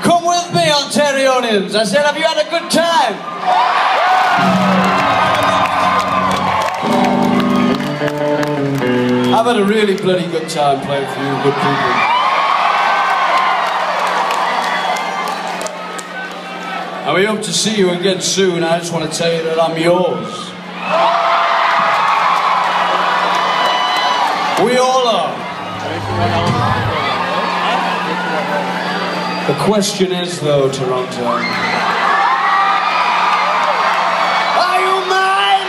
Come with me, Ontarians. I said, have you had a good time? I've had a really bloody good time playing for you good people. And we hope to see you again soon. I just want to tell you that I'm yours. We all are. The question is, though, Toronto, are you mine?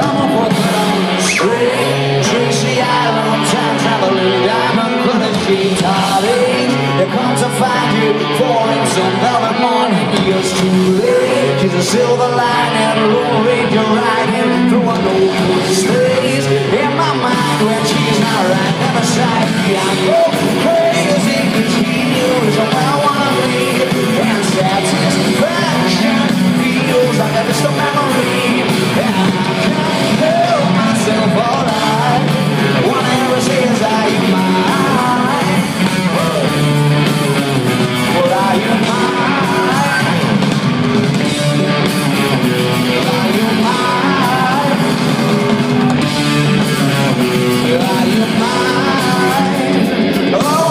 I'm a walking on the street, Tracy Island, time traveling, diamond colored sheet, heartache. They come to find you, falling some velvet morning. Years too late. She's a silver lining, Lone Ranger riding through an open space. In my mind, when she's not right, never side me. I go crazy, 'cause he knows where I wanna be. And satisfaction feels like a distant memory. And I can't help myself alright. One ever says, are you mine? Well, are you mine? Are you mine? Are you mine? Oh,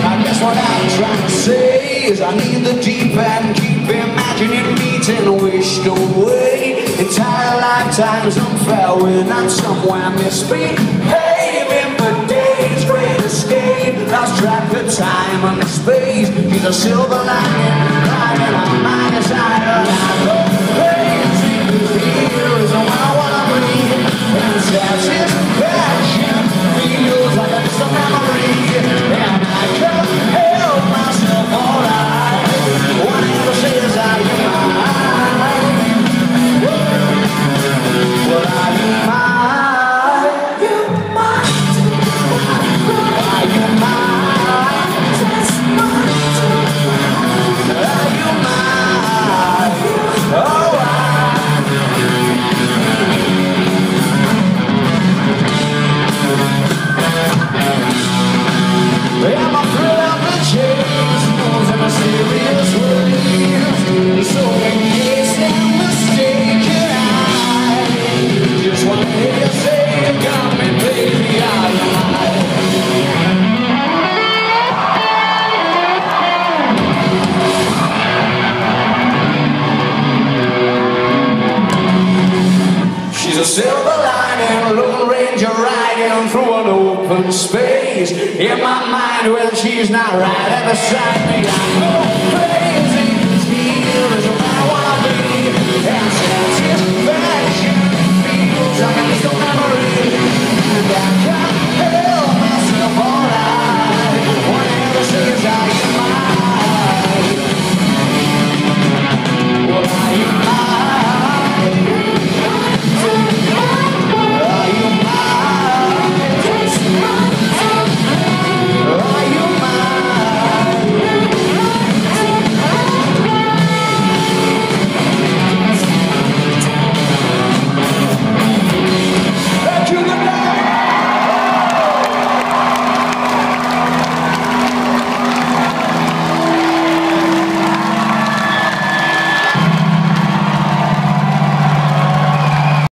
I guess what I'm trying to say is I need the deep end, keep imagining meeting wished away. Entire lifetimes unfair when I'm somewhere misbehaving. But days, great escape, lost track of time and space. He's a silver lining, riding on my desire. I go crazy, 'cause here is where I wanna be. And satisfaction feels like a distant memory. And I can't help myself alright. One ever says, are you mine? Well, are you mine? You mine? Are you mine? Are you mine? Oh, I'm a thrill of the chase, moves in mysterious ways. So engaged and mistaken, I just want to hear you say, got me, baby, are you mine? She's a silver lining, Lone Ranger riding through an open space. In my mind, when she's not right at beside me, I go crazy.